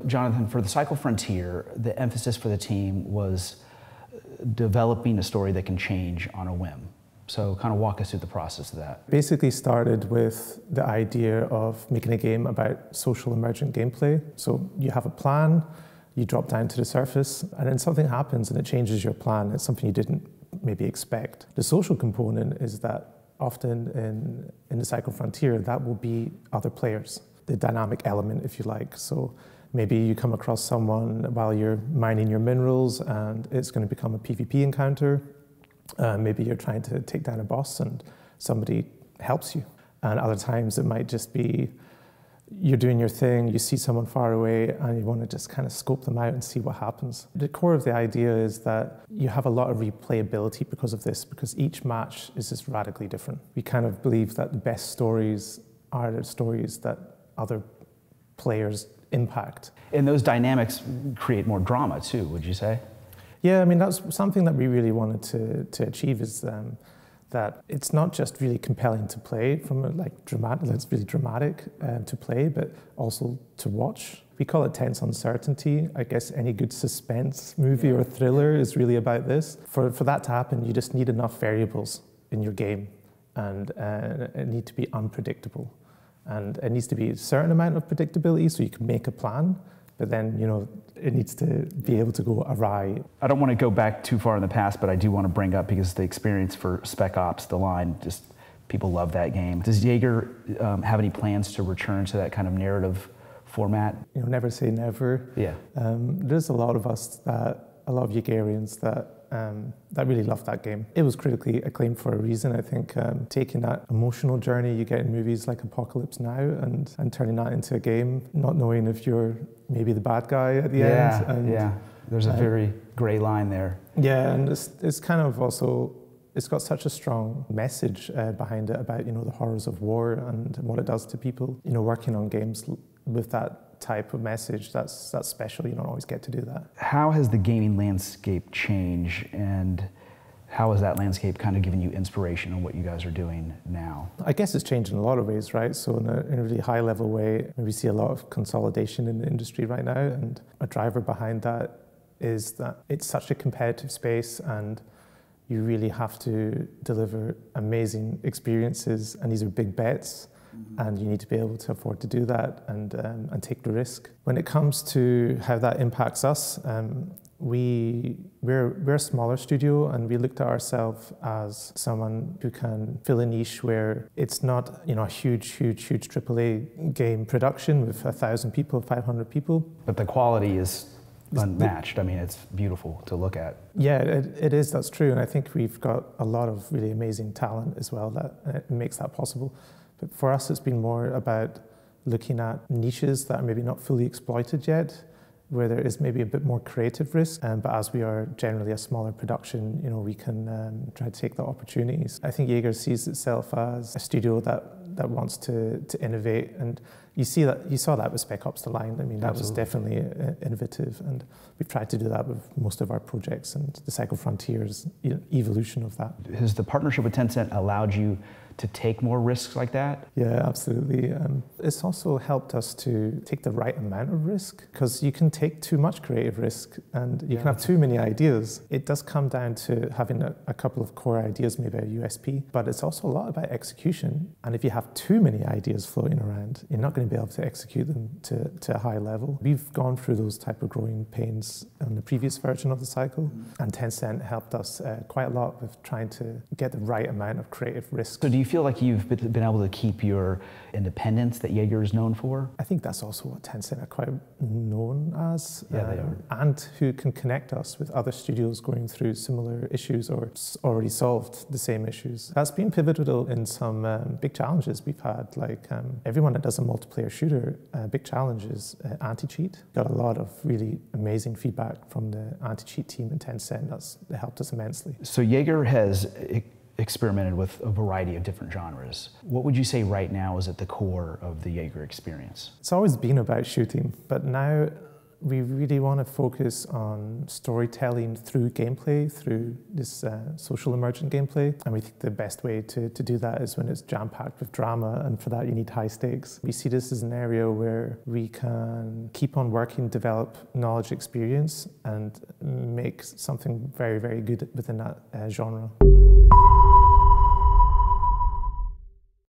Jonathan, for the Cycle Frontier, the emphasis for the team was developing a story that can change on a whim. So kind of walk us through the process of that. Basically started with the idea of making a game about social emergent gameplay. So you have a plan, you drop down to the surface, and then something happens and it changes your plan. It's something you didn't maybe expect. The social component is that often in the Cycle Frontier, that will be other players, the dynamic element, if you like. So maybe you come across someone while you're mining your minerals and it's going to become a PvP encounter. Maybe you're trying to take down a boss and somebody helps you. And other times it might just be you're doing your thing, you see someone far away and you want to just kind of scope them out and see what happens. The core of the idea is that you have a lot of replayability because of this, because each match is just radically different. We kind of believe that the best stories are the stories that other players impact. And those dynamics create more drama too, would you say? Yeah, I mean, that's something that we really wanted to achieve, is that it's not just really compelling to play from a, like dramatic, it's really dramatic to play, but also to watch. We call it tense uncertainty. I guess any good suspense movie or thriller is really about this. For that to happen, you just need enough variables in your game, and it need to be unpredictable. And it needs to be a certain amount of predictability so you can make a plan, but then, you know, it needs to be able to go awry. I don't want to go back too far in the past, but I do want to bring up, because the experience for Spec Ops, the line, just people love that game. Does YAGER have any plans to return to that kind of narrative format? You know, never say never. Yeah. There's a lot of us a lot of YAGERians that really love that game. It was critically acclaimed for a reason. I think taking that emotional journey you get in movies like Apocalypse Now and turning that into a game, not knowing if you're maybe the bad guy at the end. And, yeah, there's a very gray line there. Yeah, and it's kind of also, it's got such a strong message behind it about, you know, the horrors of war and what it does to people. You know, working on games with that type of message, that's special. You don't always get to do that. How has the gaming landscape changed, and how has that landscape kind of given you inspiration on what you guys are doing now? I guess it's changed in a lot of ways, right? So in a really high level way, we see a lot of consolidation in the industry right now, and a driver behind that is that it's such a competitive space and you really have to deliver amazing experiences, and these are big bets. And you need to be able to afford to do that and take the risk. When it comes to how that impacts us, we're a smaller studio, and we looked at ourselves as someone who can fill a niche where it's not, you know, a huge AAA game production with 1,000 people, 500 people. But the quality is unmatched. I mean, it's beautiful to look at. Yeah, it is. That's true. And I think we've got a lot of really amazing talent as well that makes that possible. But for us, it's been more about looking at niches that are maybe not fully exploited yet, where there is maybe a bit more creative risk. But as we are generally a smaller production, you know, we can try to take the opportunities. I think YAGER sees itself as a studio that wants to innovate, and you saw that with Spec Ops: The Line. I mean, that was definitely innovative, and we've tried to do that with most of our projects, and the Cycle Frontier's evolution of that. Has the partnership with Tencent allowed you to take more risks like that? Yeah, absolutely. It's also helped us to take the right amount of risk, because you can take too much creative risk and you can have too many ideas. It does come down to having a couple of core ideas, maybe a USP, but it's also a lot about execution. And if you have too many ideas floating around, you're not going to be able to execute them to a high level. We've gone through those type of growing pains on the previous version of the cycle, and Tencent helped us quite a lot with trying to get the right amount of creative risk. So do you feel like you've been able to keep your independence that YAGER is known for? I think that's also what Tencent are quite known as. Yeah, they are. And who can connect us with other studios going through similar issues or already solved the same issues. That's been pivotal in some big challenges we've had. Like everyone that does a multiplayer shooter, big challenge is anti-cheat. Got a lot of really amazing feedback from the anti-cheat team in Tencent. That's helped us immensely. So YAGER has experimented with a variety of different genres. What would you say right now is at the core of the YAGER experience? It's always been about shooting, but now we really want to focus on storytelling through gameplay, through this social emergent gameplay. And we think the best way to do that is when it's jam-packed with drama, and for that you need high stakes. We see this as an area where we can keep on working, develop knowledge experience, and make something very, very good within that genre.